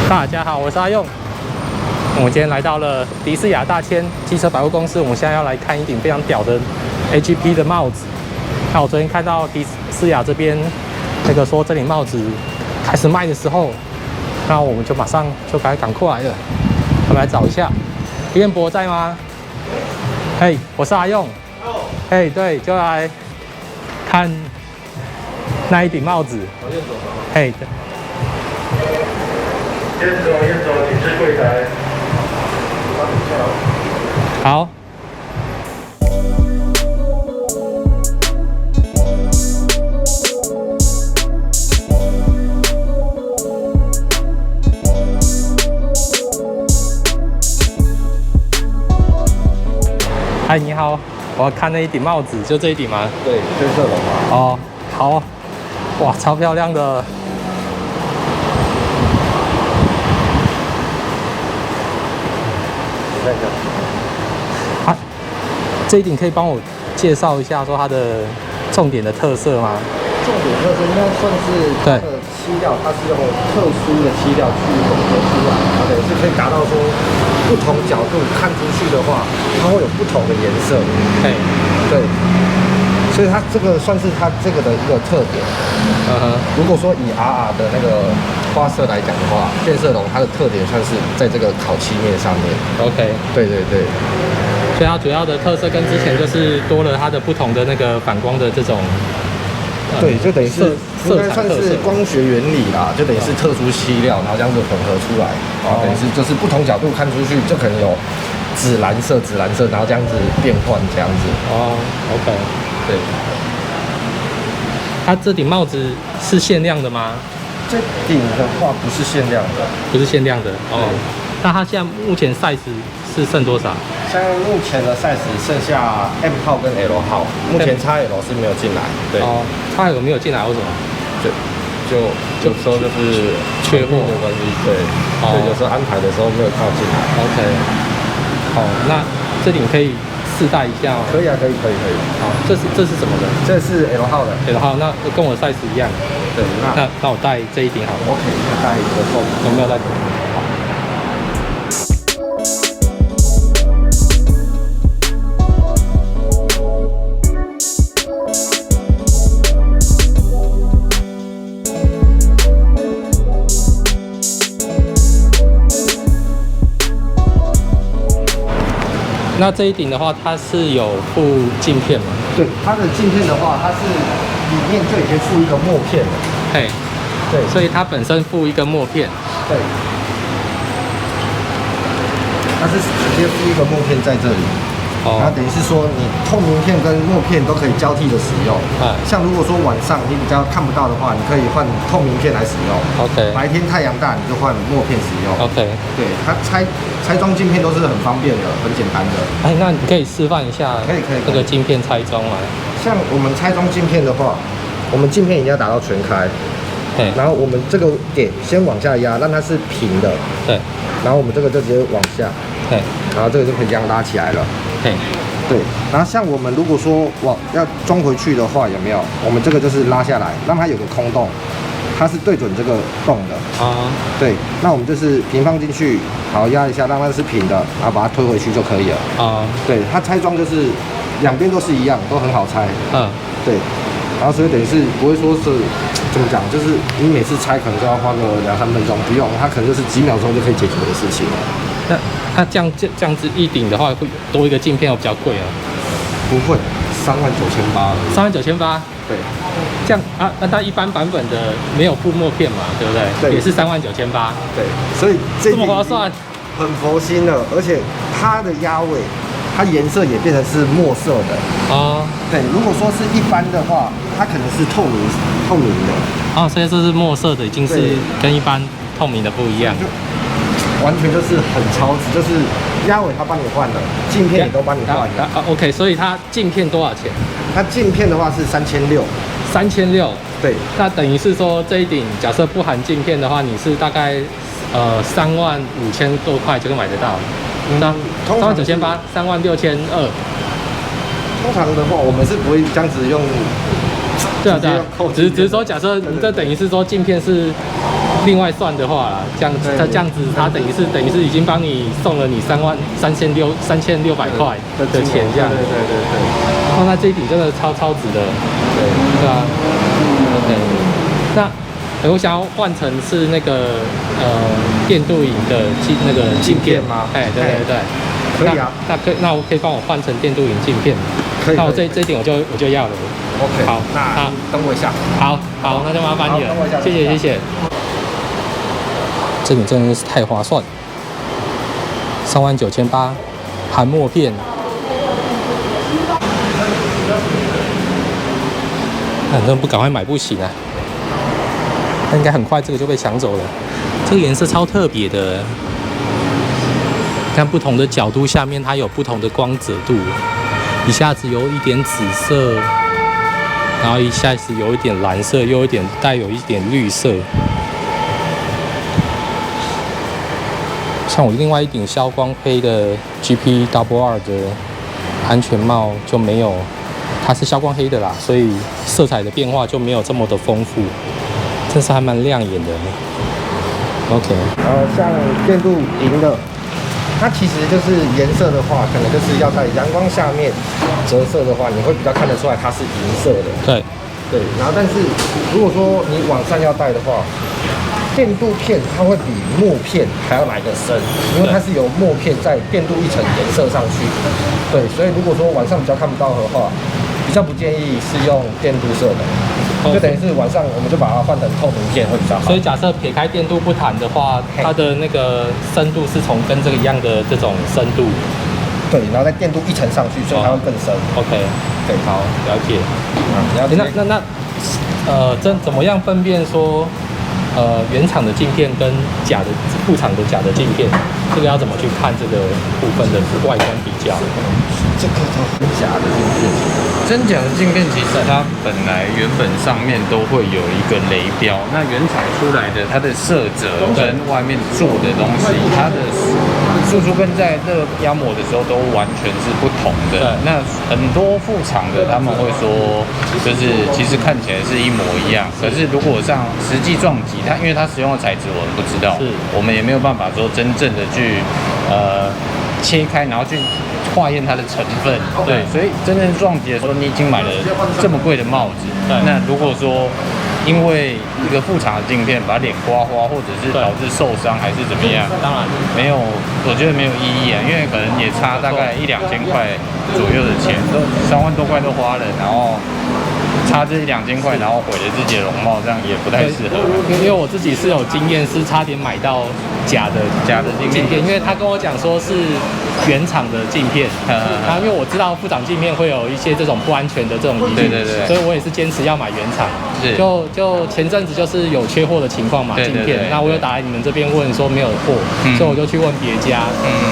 大家好，我是阿用。我们今天来到了迪士亚大千机车百货公司，我们现在要来看一顶非常屌的 AGP 的帽子。那我昨天看到迪士亚这边那个说这顶帽子开始卖的时候，那我们就马上就赶过来了。我们来找一下，彦博在吗？嘿，我是阿用。嘿，对，就来看那一顶帽子。嘿。燕总，请至柜台。好。嗨，你好，我要看那一顶帽子，就这一顶吗？对，深色龙嘛。哦，好，哇，超漂亮的。这一顶可以帮我介绍一下，说它的重点的特色吗？重点特色应该算是它的漆料，它是用特殊的漆料去混合出来，然后等于是可以达到说不同角度看出去的话，它会有不同的颜色。对，所以它这个算是它这个的一个特点。如果说以 RR 的那个花色来讲的话，变色龙它的特点算是在这个烤漆面上面。OK， 对。所以它主要的特色跟之前就是多了它的不同的那个反光的这种，对，就等于是应该算是光学原理啦，就等于是特殊漆料，然后这样子混合出来，然后等于是就是不同角度看出去，就可能有紫蓝色，然后这样子变换这样子。OK， 对。它这顶帽子是限量的吗？这顶的话不是限量的，不是限量的哦。那它现在目前 size 是剩多少？像目前的 size 剩下 M 号跟 L 号，目前 XL 是没有进来。对。XL 没有进来，为什么？就有时候就是缺货的关系，对。所以有时候安排的时候没有靠进来。OK。好，那这顶可以试戴一下吗？可以。好，这是什么的？这是 L 号的。L 号，那跟我的 size 一样。对。那我戴这一顶好了。OK， 戴一个够。有没有戴？那这一顶的话，它是有附镜片吗？对，它的镜片的话，它是里面就已经附一个墨片了。嘿，对，所以它本身附一个墨片。对，它是直接附一个墨片在这里。然后等于是说，你透明片跟墨片都可以交替的使用。像如果说晚上你比较看不到的话，你可以换透明片来使用。OK。白天太阳大，你就换墨片使用。OK。对，它拆装镜片都是很方便的，很简单的。那你可以示范一下，可以。这个镜片拆装吗？像我们拆装镜片的话，我们镜片一定要打到全开。对。然后我们这个点先往下压，让它是平的。对。然后我们这个就直接往下。对。然后这个就可以这样拉起来了。对，然后像我们如果说要装回去的话，有没有？我们这个就是拉下来，让它有个空洞，它是对准这个洞的。对，那我们就是平放进去，好压一下，让它是平的，然后把它推回去就可以了。对，它拆装就是两边都是一样，都很好拆。对，然后所以等于是不会说是怎么讲，就是你每次拆可能就要花个2-3分钟，不用，它可能就是几秒钟就可以解决的事情。那这样子一顶的话，会多一个镜片，比较贵啊？不会，39,800。39,800。对。这样那它一般版本的没有附墨片嘛，对不对？对。也是39,800。对。所以这么划算，很佛心的，而且它的压位它颜色也变成是墨色的。哦，对，如果说是一般的话，它可能是透明的。哦，所以这是墨色的，已经是跟一般透明的不一样。完全就是很超值，就是鸭尾它帮你换了，镜片也都帮你换了。OK， 所以它镜片多少钱？它镜片的话是3600。3600。对，那等于是说这一顶假设不含镜片的话，你是大概35000多块就可以买得到。那39800，36200。通常的话，我们是不会这样子用。对啊，只是说假设这等于是说镜片是另外算的话啦，这样子它等于是已经帮你送了你33600块的钱这样。对。哦，那这一顶真的超值的。对啊。OK， 那我想要换成是那个电镀银的镜片吗？哎，对。可以啊。那我可以帮我换成电镀银镜片。可以。那我这一顶我就要了。OK， 好，那等我一下。好，那就麻烦你了，谢谢。这顶真的是太划算，39800含墨片。反正不赶快买不行啊！那应该很快这个就被抢走了。这个颜色超特别的，看不同的角度下面它有不同的光泽度，一下子有一点紫色。然后一下子有一点蓝色，又有一点带有一点绿色。像我另外一顶消光黑的 GP22的安全帽就没有，它是消光黑的啦，所以色彩的变化就没有这么的丰富，真是还蛮亮眼的。OK， 像电镀银的。它其实就是颜色的话，可能就是要在阳光下面折射的话，你会比较看得出来它是银色的。对。然后，但是如果说你往上要戴的话，电镀片它会比墨片还要来得深，因为它是由墨片再电镀一层颜色上去。对，所以如果说晚上比较看不到的话，比较不建议是用电镀色的。就等于是晚上我们就把它换成透明片会比较好。所以假设撇开电镀不谈的话，它的那个深度是从跟这个一样的这种深度。对，然后再电镀一层上去，所以它会更深。OK， 对，好，了解。了解。那怎么样分辨说原厂的镜片跟副厂的假的镜片？这个要怎么去看这个部分的外观比较？这个真假的镜片。真假的镜片其实它本来原本上面都会有一个雷标，那原厂出来的它的色泽跟外面做的东西，它的输出跟在热压模的时候都完全是不同的。那很多副厂的他们会说，就是其实看起来是一模一样，可是如果上实际撞击，因为它使用的材质我们不知道，我们也没有办法说真正的去切开，然后去化验它的成分。对，所以真正撞击的时候，你已经买了这么贵的帽子，那如果说因为一个副厂的镜片把脸刮花，或者是导致受伤还是怎么样，当然没有，我觉得没有意义啊，因为可能也差大概1-2000块左右的钱，都3万多块都花了，然后差这1-2000块，然后毁了自己的容貌，这样也不太适合。因为我自己是有经验，是差点买到假的镜片，因为他跟我讲说是原厂的镜片，然后因为我知道副厂镜片会有一些这种不安全的这种疑虑，所以我也是坚持要买原厂。就前阵子就是有缺货的情况嘛，镜片，那我有打来你们这边问说没有货，所以我就去问别家，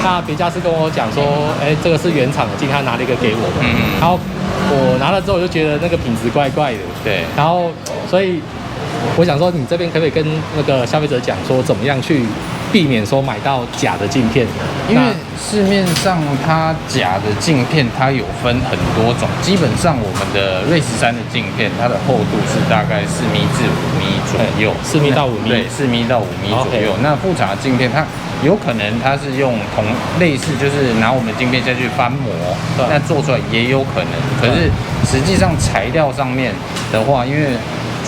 那别家是跟我讲说，这个是原厂的镜，他拿了一个给我的，然后我拿了之后我就觉得那个品质怪怪的，对，然后所以我想说你这边可不可以跟那个消费者讲说怎么样去避免说买到假的镜片？因为市面上它假的镜片它有分很多种，基本上我们的瑞13的镜片它的厚度是大概4米至5米左右，4米到5米，对，4米到5米左右。那副厂的镜片它有可能它是用类似就是拿我们镜片下去翻模，那做出来也有可能。可是实际上材料上面的话，因为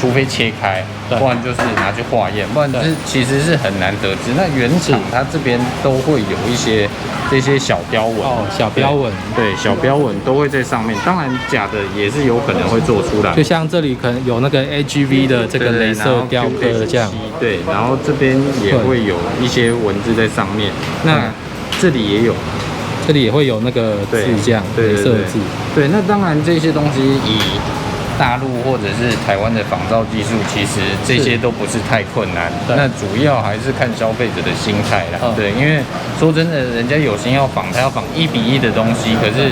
除非切开，不然就是拿去化验，不然其实是很难得知。那原厂它这边都会有一些这些小标纹，小标纹，对，小标纹都会在上面。当然假的也是有可能会做出来，就像这里可能有那个 AGV 的这个雷射雕刻这样，对，然后这边也会有一些文字在上面。那这里也有。这里也会有那个字这样，对，设字。对，那当然这些东西以大陆或者是台湾的仿造技术，其实这些都不是太困难。那主要还是看消费者的心态啦。对，因为说真的，人家有心要仿，他要仿1:1的东西，可是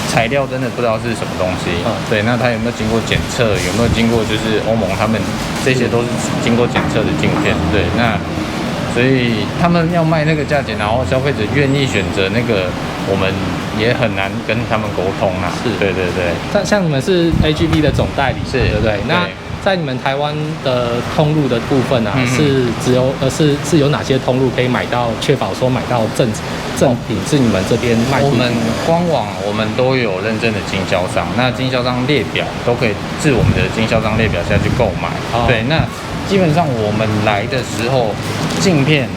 材料真的不知道是什么东西。对，那他有没有经过检测？有没有经过就是欧盟他们这些都是经过检测的镜片。对，那所以他们要卖那个价钱，然后消费者愿意选择那个，我们也很难跟他们沟通啊。是，对。像你们是 AGP 的总代理，对不对？那在你们台湾的通路的部分啊，是只有是有哪些通路可以买到，确保说买到正品是你们这边卖出去？我们官网我们都有认证的经销商，那经销商列表都可以自我们的经销商列表下去购买。对，那基本上我们来的时候，镜片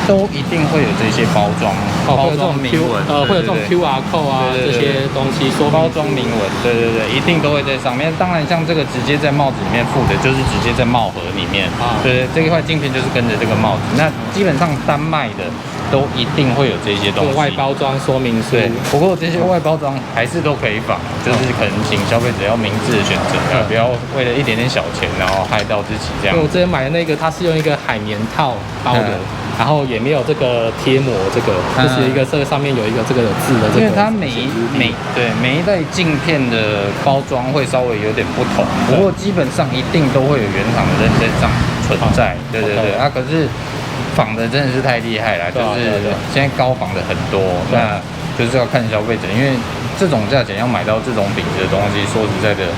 都一定会有这些包装，包装铭文，会有这种 QR code 啊，这些东西说包装铭文，对，一定都会在上面。当然，像这个直接在帽子里面附的，就是直接在帽盒里面。对，这一块镜片就是跟着这个帽子。那基本上单卖的都一定会有这些东西。外包装说明书。对，不过这些外包装还是都可以仿，就是可能请消费者要明智的选择，不要为了一点点小钱，然后害到自己这样。我之前买的那个，它是用一个海绵套包的。然后也没有这个贴膜，就是一个这个上面有一个这个字的这个。因为它每一代镜片的包装会稍微有点不同，不过基本上一定都会有原厂的认证上存在。对啊，可是仿的真的是太厉害了，就是现在高仿的很多，那就是要看消费者，因为这种价钱要买到这种品质的东西，说实在的。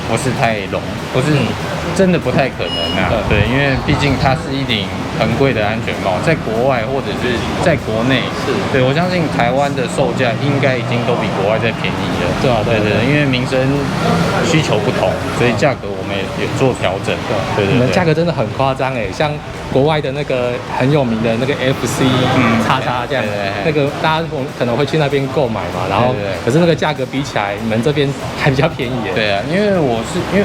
不是真的不太可能啊。对，因为毕竟它是一顶很贵的安全帽，在国外或者是在国内，对我相信台湾的售价应该已经都比国外再便宜了。对，因为民生需求不同，所以价格我们也有做调整。对，你们价格真的很夸张哎，像国外的那个很有名的那个 FC 叉这样，那个大家可能会去那边购买嘛，然后可是那个价格比起来，你们这边还比较便宜耶。对啊，因为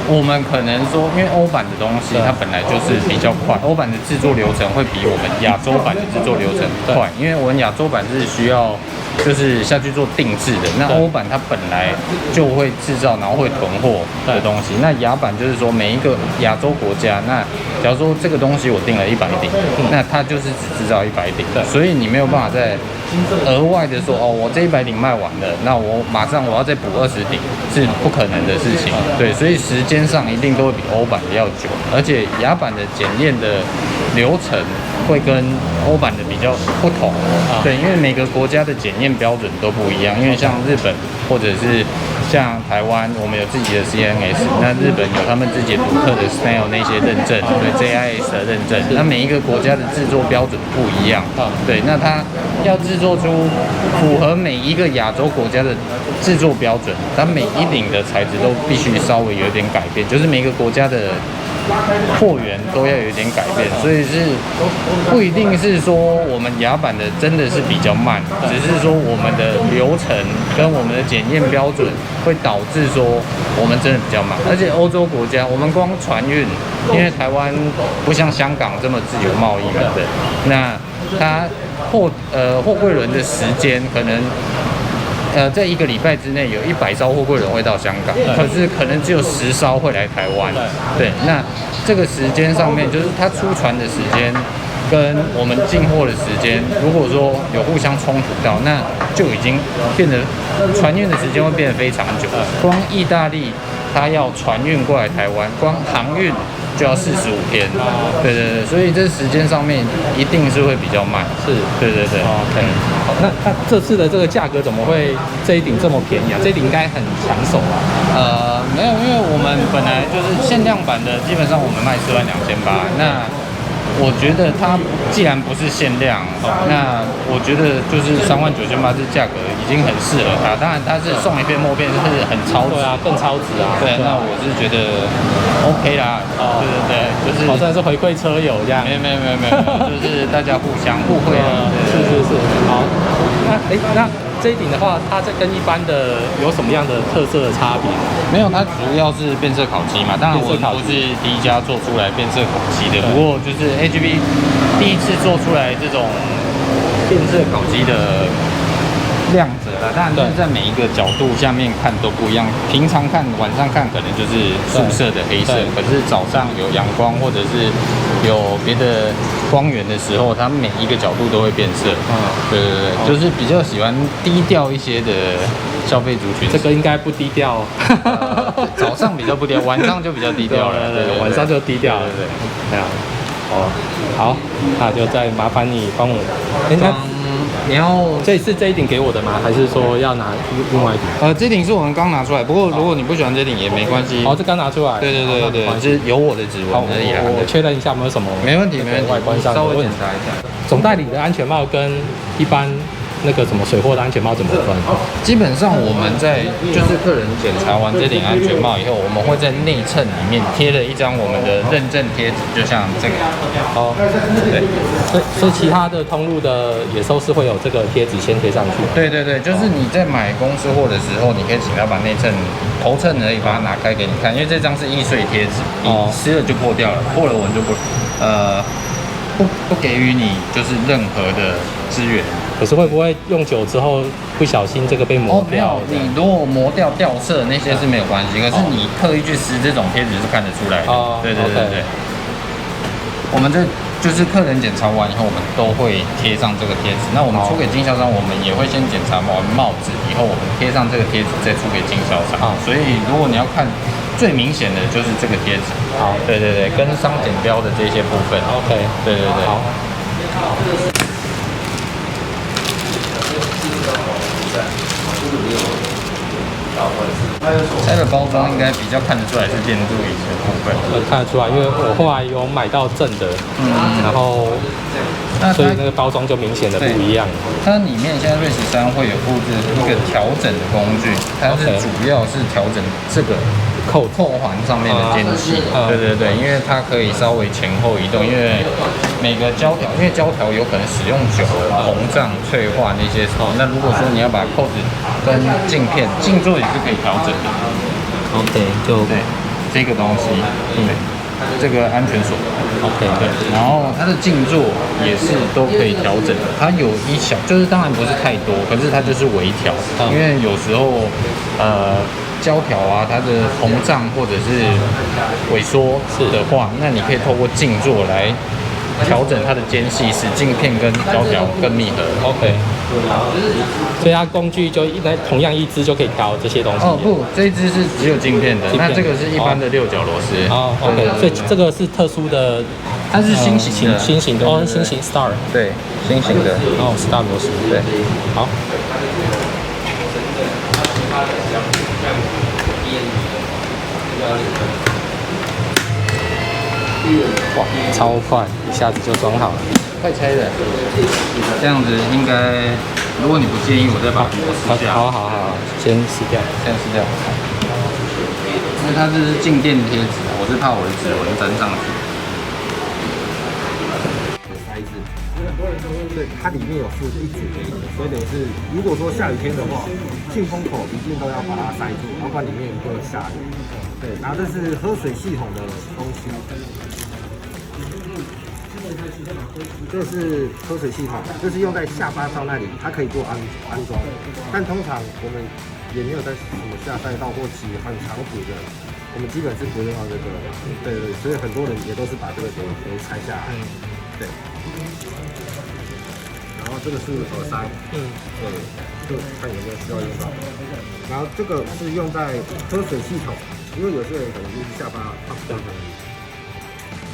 我们可能说，因为欧版的东西它本来就是比较快，欧版的制作流程会比我们亚洲版的制作流程快，因为我们亚洲版是需要就是下去做定制的，那欧版它本来就会制造，然后会囤货的东西。那亚版就是说每一个亚洲国家，那假如说这个东西我订了100顶，那它就是只制造100顶，所以你没有办法再额外的说我这100顶卖完了，那我马上我要再补20顶，是不可能的事情。对，所以时间上一定都会比欧版的要久，而且亚版的检验的流程会跟欧版的比较不同。对，因为每个国家的检验标准都不一样，因为像日本或者是像台湾，我们有自己的 CNS， 那日本有他们自己独特的 SNEL 那些认证，对 JIS 的认证，那每一个国家的制作标准不一样。对，那它要制作出符合每一个亚洲国家的制作标准，它每一顶的材质都必须稍微有点改变，就是每个国家的货源都要有点改变，所以是不一定是说我们亚版的真的是比较慢，只是说我们的流程跟我们的检验标准会导致说我们真的比较慢。而且欧洲国家，我们光船运，因为台湾不像香港这么自由贸易嘛，对，那它货柜轮的时间可能。在1个礼拜之内有100艘货柜轮会到香港，可是可能只有10艘会来台湾。对，那这个时间上面就是它出船的时间跟我们进货的时间，如果说有互相冲突到，那就已经变得船运的时间会变得非常久。光意大利它要船运过来台湾，光航运就要45天。对，所以这时间上面一定是会比较慢。是，对。OK， 好，那这次的这个价格怎么会这一顶这么便宜啊？这一顶应该很抢手啊。没有，因为我们本来就是限量版的，基本上我们卖42800。那我觉得它既然不是限量，那我觉得就是39800这价格已经很适合它。当然它是送一片墨片，就是很超值啊，更超值啊。对，那我是觉得 OK 啦。对，就是好像是回馈车友这样。没有，就是大家互相互惠啊。是。好，那这一顶的话，它跟一般的有什么样的特色的差别？没有，它主要是变色烤漆嘛。当然我们不是第一家做出来变色烤漆的，不过就是 AGP 第一次做出来这种变色烤漆的亮着了，当然就是在每一个角度下面看都不一样。平常看、晚上看可能就是素色的黑色，可是早上有阳光或者是有别的光源的时候，它每一个角度都会变色。对，就是比较喜欢低调一些的消费族群。这个应该不低调，早上比较不低调，晚上就比较低调了。对，晚上就低调了。对啊。哦，好，那就再麻烦你帮我。你要这次这一顶给我的吗？还是说要拿另外一顶？这顶是我们刚拿出来，不过如果你不喜欢这顶也没关系。这刚拿出来。对，是有我的指纹而已。我确认一下有没有什么。没问题，外观上稍微检查一下。总代理的安全帽跟一般那个什么水货的安全帽怎么分？基本上我们在就是客人检查完这顶安全帽以后，我们会在内衬里面贴了一张我们的认证贴纸，就像这个。对。所以其他的通路的也都是会有这个贴纸先贴上去。对，就是你在买公司货的时候，你可以请他把内衬头衬而已把它拿开给你看，因为这张是易碎贴纸，你撕了就破掉了，破了纹就不给予你就是任何的资源。可是会不会用久之后不小心这个被磨掉？没有，你如果磨掉掉色那些是没有关系，可是你刻意去撕这种贴纸是看得出来的。对。我们这就是客人检查完以后，我们都会贴上这个贴纸。那我们出给经销商，我们也会先检查完帽子以后，我们贴上这个贴纸再出给经销商。所以如果你要看最明显的就是这个贴纸。好，对，跟商检标的这些部分。OK， 对。好。它的包装应该比较看得出来是电镀银的部分，看得出来，因为我后来有买到正的，然后所以那个包装就明显的不一样。它里面现在瑞13会有布置一个调整的工具，它是主要是调整这个扣环上面的间隙。对，因为它可以稍微前后移动，因为每个胶条，因为胶条有可能使用久了膨胀、脆化那些时候，那如果说你要把扣子跟镜片镜座也是可以调整的。OK， 就对这个东西，这个安全锁 ，OK， 对，然后它的静坐也是都可以调整的。它有一小，就是当然不是太多，可是它就是微调，因为有时候胶条啊，它的膨胀或者是萎缩的话，那你可以透过静坐来调整它的间隙，使镜片跟胶条更密合。OK， 所以它工具就同样一支就可以调这些东西。不，这一支是只有镜片的，那这个是一般的六角螺丝。OK， 所以这个是特殊的，它是新型的，新型 Star， 对，新型的，Star 螺丝，对，好。哇，超快，一下子就装好了，快拆的。这样子应该，如果你不介意，我再把膜撕掉。好，先撕掉，因为它这是静电贴纸，我是怕我的指纹粘上去。塞子，很多人都会对它里面有附一组的，所以等于是，如果说下雨天的话，进风口一定都要把它塞住，要不然里面会下雨。对，然后这是喝水系统的东西。这是喝水系统，这是用在下巴罩那里，它可以做安装，但通常我们也没有在什么下赛道或起很长途的，我们基本是不用到这个。对，所以很多人也都是把这个给拆下来。对。然后这个是耳塞，对，就看有没有需要用到。然后这个是用在喝水系统，因为有些人可能就是下巴它比较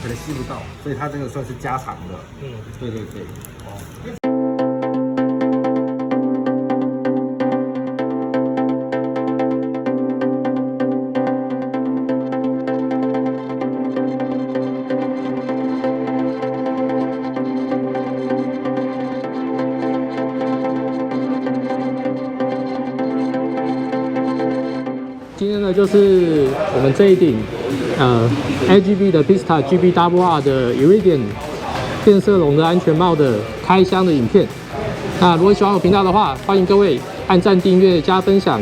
可能吸不到，所以它这个算是加长的。对。今天呢，就是我们这一顶AGB 的 Pista GBRR 的 Iridium 变色龙的安全帽的开箱的影片。那如果喜欢我频道的话，欢迎各位按赞、订阅、加分享，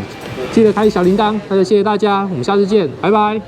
记得开小铃铛。那就谢谢大家，我们下次见，拜拜。